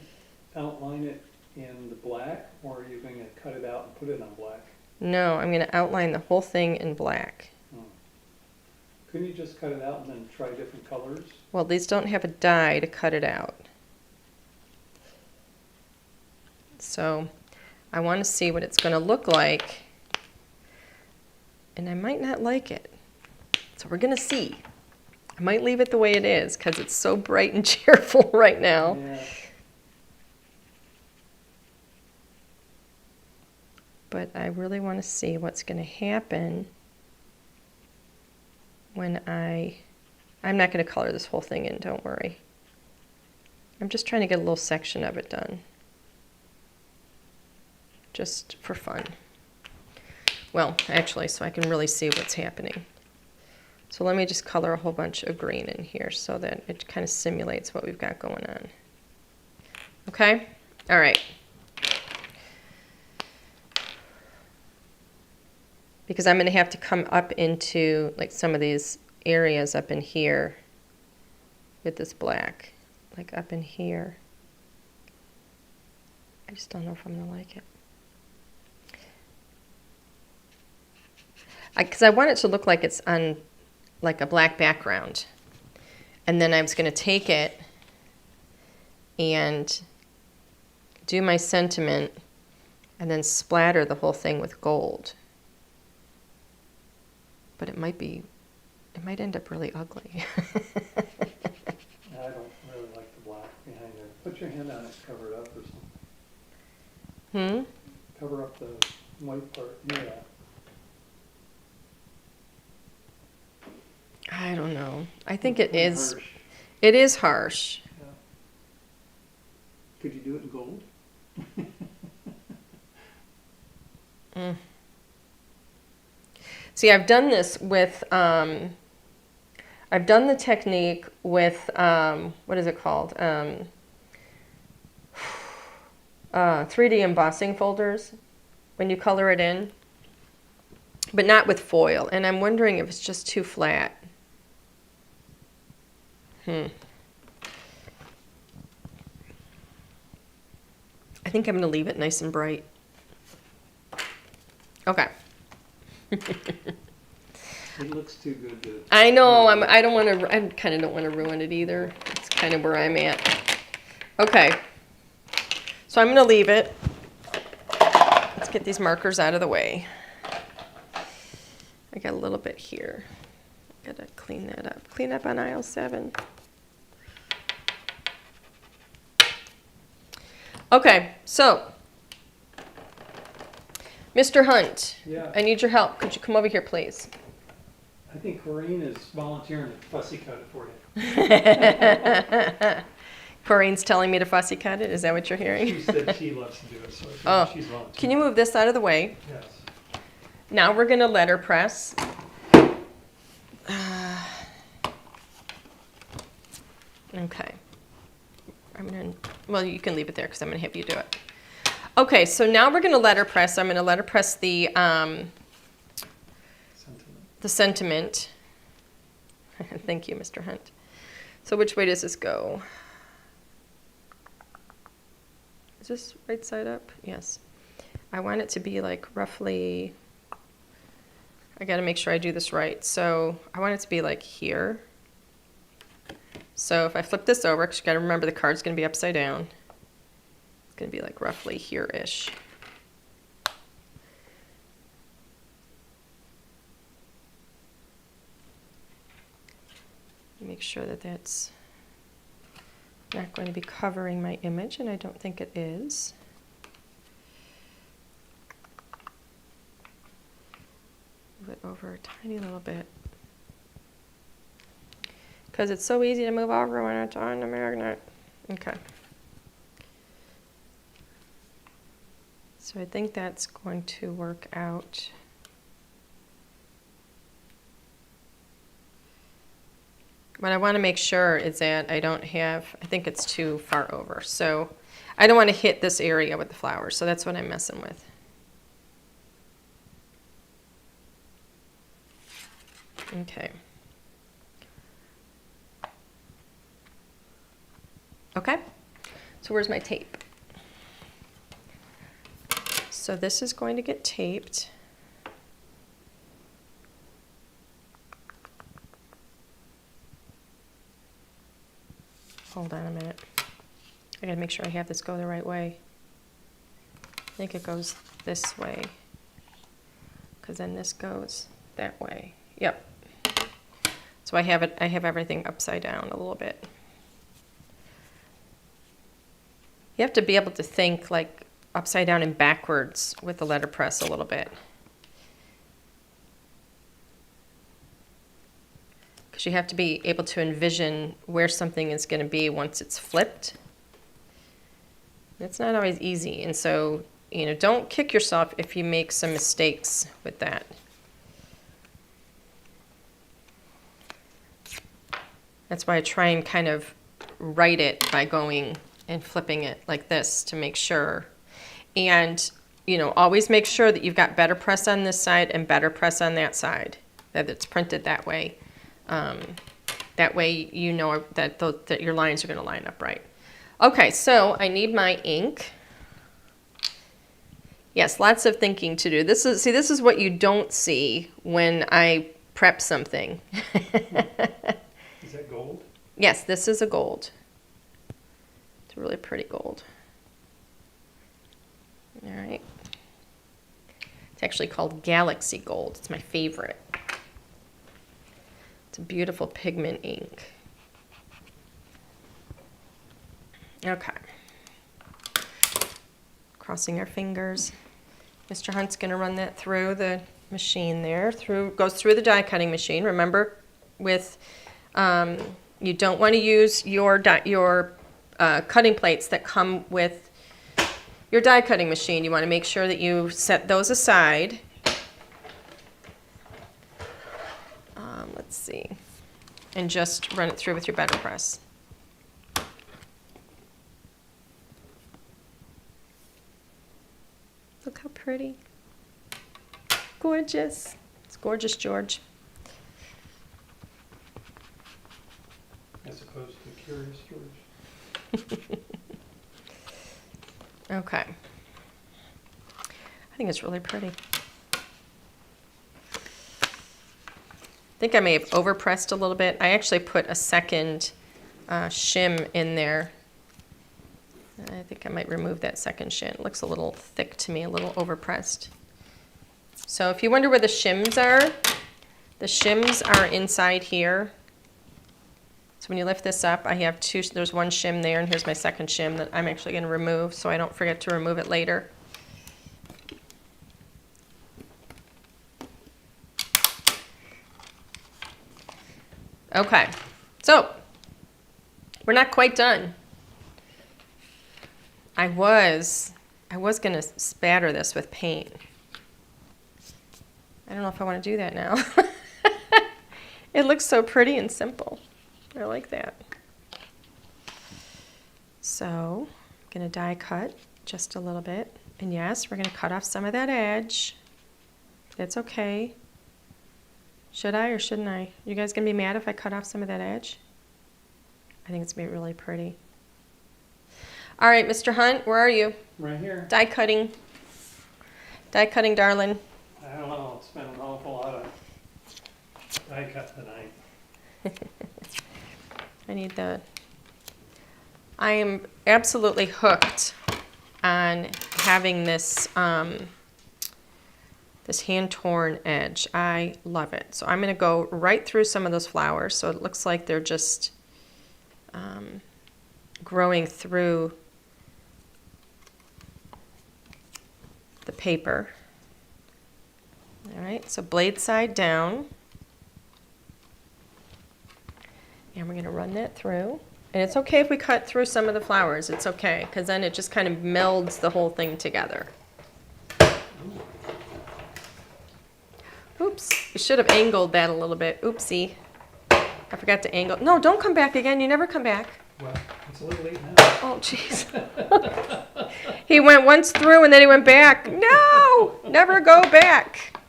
outline it in the black, or are you going to cut it out and put it on black? No, I'm going to outline the whole thing in black. Couldn't you just cut it out and then try different colors? Well, these don't have a die to cut it out. So I want to see what it's going to look like. And I might not like it. So we're going to see. I might leave it the way it is because it's so bright and cheerful right now. Yeah. But I really want to see what's going to happen when I'm not going to color this whole thing in, don't worry. I'm just trying to get a little section of it done. Just for fun. Well, actually, so I can really see what's happening. So let me just color a whole bunch of green in here so that it kind of simulates what we've got going on. Okay? All right. Because I'm going to have to come up into like some of these areas up in here with this black, like up in here. I just don't know if I'm going to like it. Because I want it to look like it's on like a black background. And then I was going to take it and do my sentiment and then splatter the whole thing with gold. But it might end up really ugly. I don't really like the black behind there. Put your hand on it, cover it up or something. Cover up the white part. Yeah. I don't know. I think it Kinda is. harsh. It is harsh. Yeah. Could you do it in gold? See, I've done this with, I've done the technique with, what is it called? 3D embossing folders, when you color it in, but not with foil. And I'm wondering if it's just too flat. I think I'm going to leave it nice and bright. Okay. It looks too good to. I know, I don't want to, I kind of don't want to ruin it either. It's kind of where I'm at. Okay. So I'm going to leave it. Let's get these markers out of the way. I got a little bit here. Got to clean that up. Clean up on aisle 7. Okay, so Mr. Hunt, Yeah. I need your help. Could you come over here, please? I think Corinne is volunteering to fussy cut it for you. Corinne's telling me to fussy cut it. Is that what you're She hearing? said she loves to do it, so Oh, she's volunteering. can you move this out of the way? Yes. Now we're going to letterpress. Okay. I'm going to, well, you can leave it there because I'm going to have you do it. Okay, so now we're going to letterpress. I'm going to letterpress the sentiment. Thank you, Mr. Hunt. So which way does this go? Is this right side up? Yes. I want it to be like roughly, I got to make sure I do this right. So I want it to be like here. So if I flip this over, because you got to remember the card's going to be upside down. It's going to be like roughly here-ish. Make sure that that's not going to be covering my image, and I don't think it is. Move it over a tiny little bit. Because it's so easy to move over when it's on the magnet. Okay. So I think that's going to work out. What I want to make sure is that I don't have, I think it's too far over. So I don't want to hit this area with the flowers. So that's what I'm messing with. Okay. Okay. So where's my tape? So this is going to get taped. Hold on a minute. I gotta make sure I have this go the right way. I think it goes this way, because then this goes that way. Yep. So I have everything upside down a little bit. You have to be able to think like upside down and backwards with the letterpress a little bit. Because you have to be able to envision where something is going to be once it's flipped. It's not always easy, and so, you know, don't kick yourself if you make some mistakes with that. That's why I try and kind of write it by going and flipping it like this to make sure. And, you know, always make sure that you've got better press on this side and better press on that side, that it's printed that way. That way you know that your lines are going to line up right. Okay, so I need my ink. Yes, lots of thinking to do. This is what you don't see when I prep something. Is that gold? Yes, this is a gold. It's a really pretty gold. All right. It's actually called Galaxy Gold. It's my favorite. It's a beautiful pigment ink. Okay. Crossing our fingers. Mr. Hunt's going to run that through the machine there. Goes through the die cutting machine. Remember, with you don't want to use your cutting plates that come with your die cutting machine. You want to make sure that you set those aside. Let's see, and just run it through with your better press. Look how pretty. Gorgeous. It's gorgeous, George. I suppose Curious George. Okay. I think it's really pretty. I think I may have overpressed a little bit. I actually put a second shim in there. I think I might remove that second shim. It looks a little thick to me, a little overpressed. So if you wonder where the shims are inside here. So when you lift this up, I have two, there's one shim there, and here's my second shim that I'm actually going to remove so I don't forget to remove it later. Okay, so we're not quite done. I was going to spatter this with paint. I don't know if I want to do that now. It looks so pretty and simple. I like that. So I'm going to die cut just a little bit. And yes, we're going to cut off some of that edge. It's okay. Should I or shouldn't I? You guys going to be mad if I cut off some of that edge? I think it's going to be really pretty. All right, Mr. Hunt, where are you? Right here. Die cutting. Die cutting, darling. I don't know, it's been an awful lot of die cut tonight. I am absolutely hooked on having this, this hand-torn edge. I love it. So I'm going to go right through some of those flowers so it looks like they're just growing through the paper. All right, so blade side down. And we're going to run that through. And it's okay if we cut through some of the flowers. It's okay, because then it just kind of melds the whole thing together. Oops, you should have angled that a little bit. Oopsie. I forgot to angle. No, don't come back again. You never come back. Well, it's a little late now. Oh, jeez. He went once through and then he went back. No, never go back.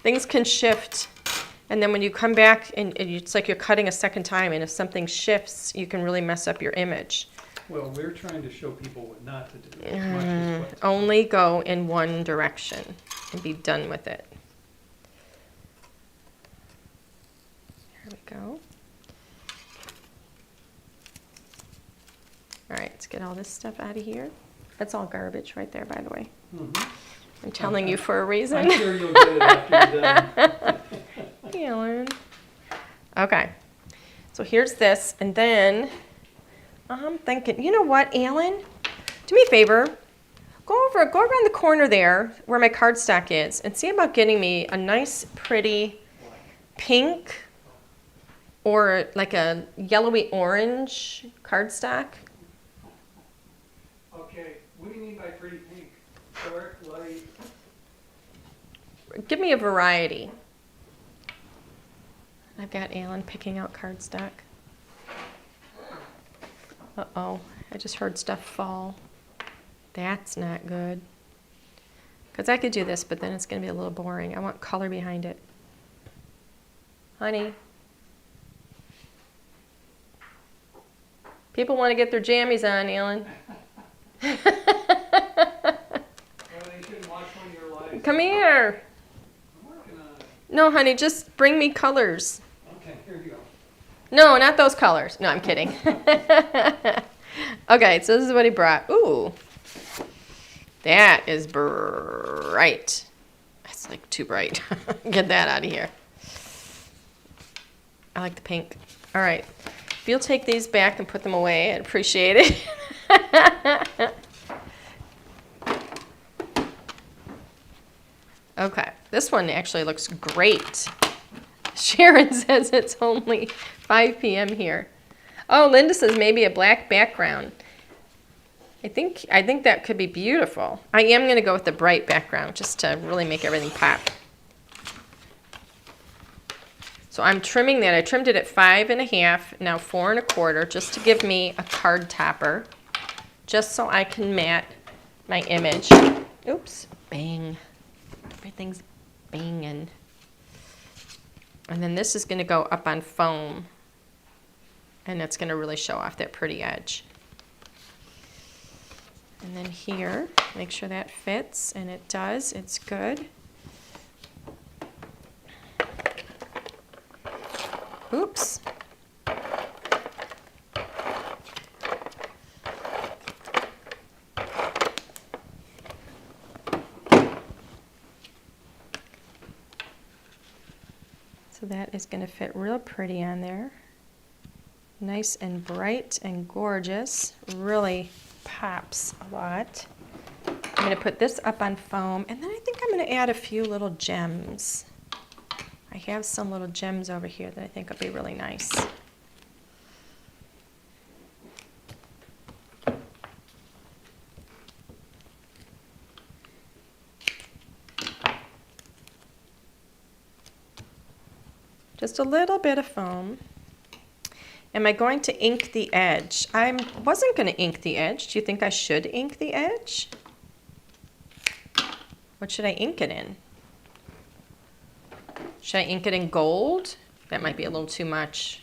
Things can shift. And then when you come back, and it's like you're cutting a second time, and if something shifts, you can really mess up your image. Well, we're trying to show people what not to do. As much as what to do. Only go in one direction and be done with it. Here we go. All right, let's get all this stuff out of here. That's all garbage right there, by the way. Mm-hmm. I'm telling you for a reason. I'm sure you'll get it after you're done. Alan. Okay, so here's this, and then I'm thinking, you know what, Alan? Do me a favor. Go around the corner there where my cardstock is, and see about getting me a nice, pretty pink or like a yellowy orange cardstock. Okay, what do you mean by pretty pink? Dark, light? Give me a variety. I've got Alan picking out cardstock. Uh-oh, I just heard stuff fall. That's not good. Because I could do this, but then it's going to be a little boring. I want color behind it. Honey. People want to get their jammies on, Alan. Well, they shouldn't watch one of your lives. Come here. I'm working on it. No, honey, just bring me colors. Okay, here you go. No, not those colors. No, I'm kidding. Okay, so this is what he brought. Ooh. That is bright. That's like too bright. Get that out of here. I like the pink. All right. If you'll take these back and put them away, I'd appreciate it. Okay. This one actually looks great. Sharon says it's only 5 p.m. here. Oh, Linda says maybe a black background. I think that could be beautiful. I am going to go with the bright background just to really make everything pop. So I'm trimming that. I trimmed it at 5.5, now 4 1/4, just to give me a card topper, just so I can mat my image. Oops, bang. Everything's banging. And then this is going to go up on foam and it's going to really show off that pretty edge. And then here, make sure that fits, and it does. It's good. Oops. So that is going to fit real pretty on there. Nice and bright and gorgeous. Really pops a lot. I'm going to put this up on foam, and then I think I'm going to add a few little gems. I have some little gems over here that I think will be really nice. Just a little bit of foam. Am I going to ink the edge? I wasn't going to ink the edge. Do you think I should ink the edge? What should I ink it in? Should I ink it in gold? That might be a little too much.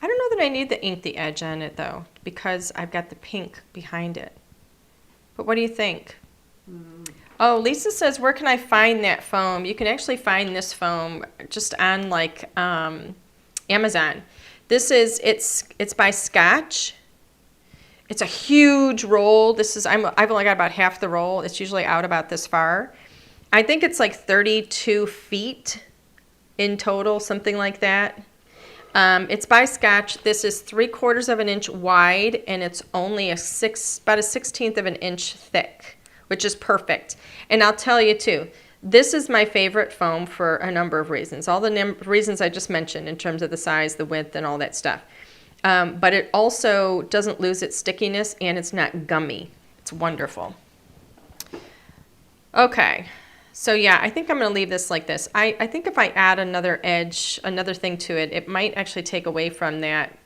I don't know that I need to ink the edge on it though, because I've got the pink behind it. But what do you think? Oh, Lisa says, where can I find that foam? You can actually find this foam just on like Amazon. This is, it's by Scotch. It's a huge roll. This is, I've only got about half the roll. It's usually out about this far. I think it's like 32 feet in total, something like that. It's by Scotch. This is 3/4 of an inch wide, and it's only about a 1/16 of an inch thick, which is perfect. And I'll tell you too, this is my favorite foam for a number of reasons. All the reasons I just mentioned in terms of the size, the width, and all that stuff. But it also doesn't lose its stickiness, and it's not gummy. It's wonderful. Okay, so yeah, I think I'm going to leave this like this. I think if I add another edge, another thing to it, it might actually take away from that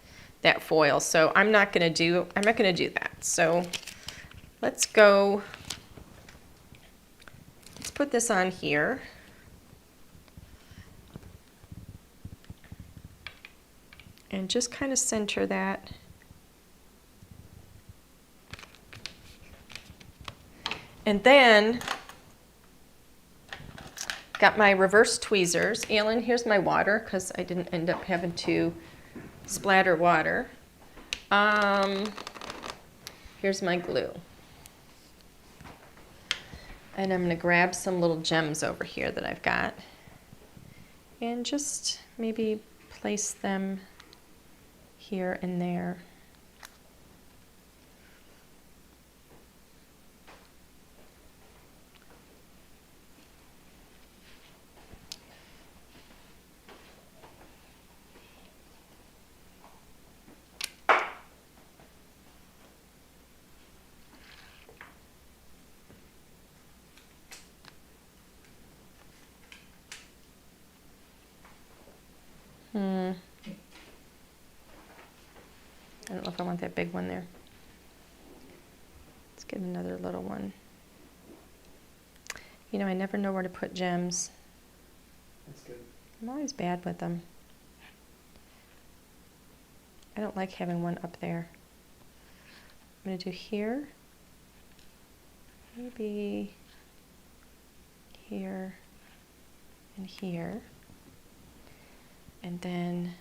foil. So I'm not going to do that. So let's go. Let's put this on here. And just kind of center that. And then got my reverse tweezers. Alan, here's my water because I didn't end up having to splatter water. Here's my glue. And I'm going to grab some little gems over here that I've got and just maybe place them here and there. I don't know if I want that big one there. Let's get another little one. You know, I never know where to put gems. That's good. I'm always bad with them. I don't like having one up there. I'm going to do here, maybe here and here, and then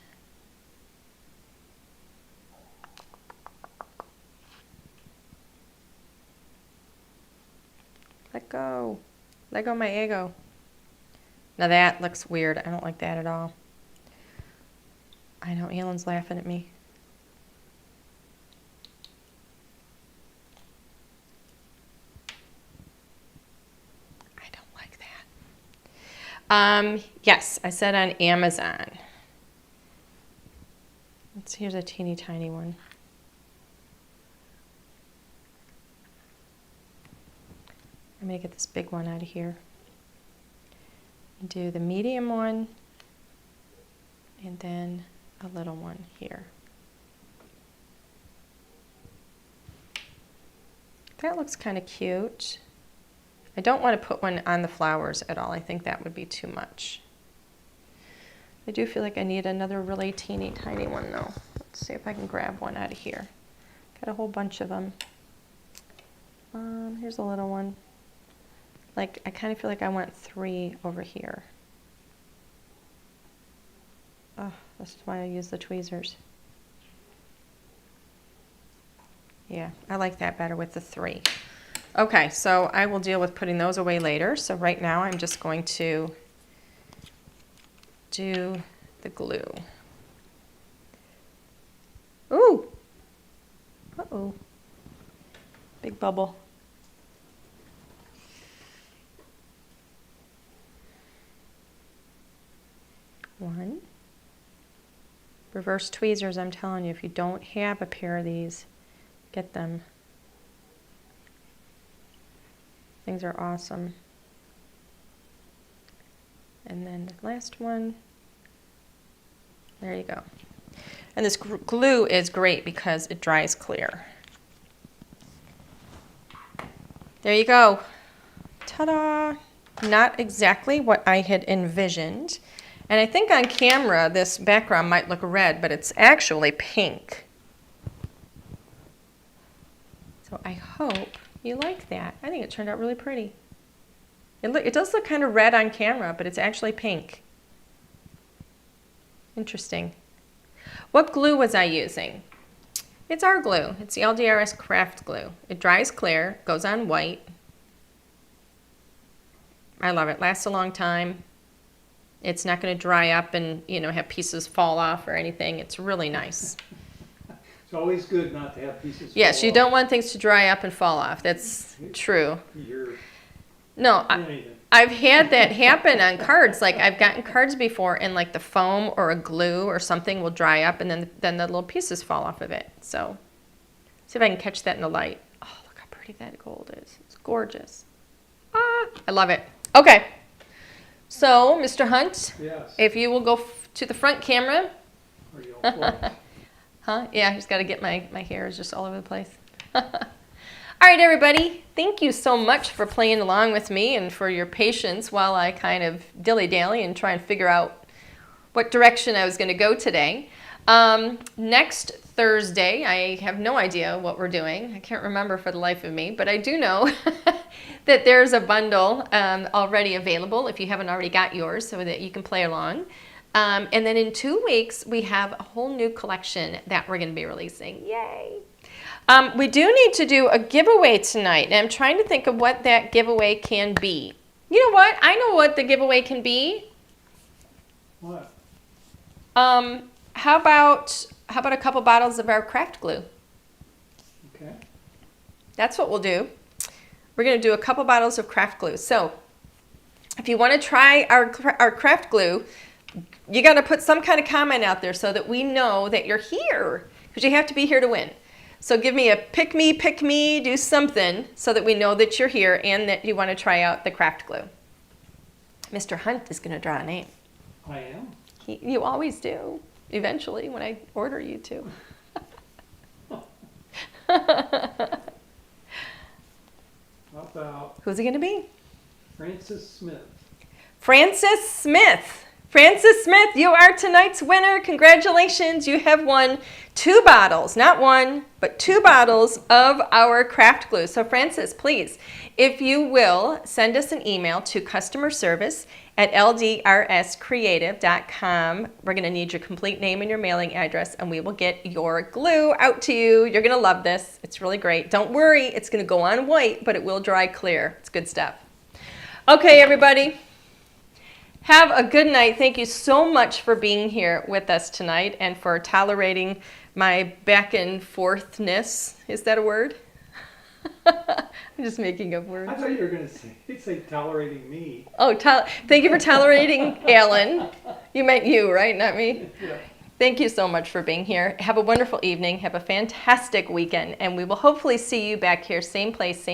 let go my ego. Now that looks weird. I don't like that at all. I know Alan's laughing at me. I don't like that. Yes, I said on Amazon. Here's a teeny tiny one. I'm going to get this big one out of here. Do the medium one and then a little one here. That looks kind of cute. I don't want to put one on the flowers at all. I think that would be too much. I do feel like I need another really teeny tiny one though. Let's Let's see if I can grab one out of here. Got a whole bunch of them. Here's a little one. Like, I kind of feel like I want 3 over here. Oh, that's why I use the tweezers. Yeah, I like that better with the 3. Okay, so I will deal with putting those away later. So right now I'm just going to do the glue. Ooh! Uh-oh. Big bubble. One. Reverse tweezers, I'm telling you, if you don't have a pair of these, get them. Things are awesome. And then the last one. There you go. And this glue is great because it dries clear. There you go. Ta-da! Not exactly what I had envisioned. And I think on camera this background might look red, but it's actually pink. So I hope you like that. I think it turned out really pretty. It does look kind of red on camera, but it's actually pink. Interesting. What glue was I using? It's our glue. It's the LDRS craft glue. It dries clear, goes on white. I love it. Lasts a long time. It's not going to dry up and, you know, have pieces fall off or anything. It's really nice. It's always good not to have pieces fall Yes, you off. don't want things to dry up and fall off. That's true. No, I've had that happen on cards. Like, I've gotten cards before and like the foam or a glue or something will dry up and then the little pieces fall off of it. So see if I can catch that in the light. Oh, look how pretty that gold is. It's gorgeous. Ah, I love it. Okay. So, Mr. Hunt, Yes. if you will go to the front camera. Or you'll flush. Huh? Yeah, I just got to get my hair is just all over the place. All right, everybody. Thank you so much for playing along with me and for your patience while I kind of dilly-dally and try and figure out what direction I was going to go today. Next Thursday, I have no idea what we're doing. I can't remember for the life of me, but I do know that there's a bundle already available if you haven't already got yours so that you can play along. And then in 2 weeks, we have a whole new collection that we're going to be releasing. Yay! We do need to do a giveaway tonight, and I'm trying to think of what that giveaway can be. You know what? I know what the giveaway can be. What? How about a couple bottles of our craft glue? Okay. That's what we'll do. We're going to do a couple bottles of craft glue. So if you want to try our craft glue, you got to put some kind of comment out there so that we know that you're here, because you have to be here to win. So give me a pick me, do something so that we know that you're here and that you want to try out the craft glue. Mr. Hunt is going to draw a name. I am? You always do, eventually, when I order you to. How about Who's it going to be? Francis Smith? Francis Smith. Francis Smith, you are tonight's winner. Congratulations. You have won 2 bottles, not 1, but 2 bottles of our craft glue. So Francis, please, if you will, send us an email to customerservice@ldrscreative.com. We're going to need your complete name and your mailing address, and we will get your glue out to you. You're going to love this. It's really great. Don't worry. It's going to go on white, but it will dry clear. It's good stuff. Okay, everybody. Have a good night. Thank you so much for being here with us tonight and for tolerating my back and forthness. Is that a word? I'm just making up words. I thought you were going to say tolerating me. Oh, thank you for tolerating Alan. You meant you, right? Not me? Yeah. Thank you so much for being here. Have a wonderful evening. Have a fantastic weekend. And we will hopefully see you back here, same place, same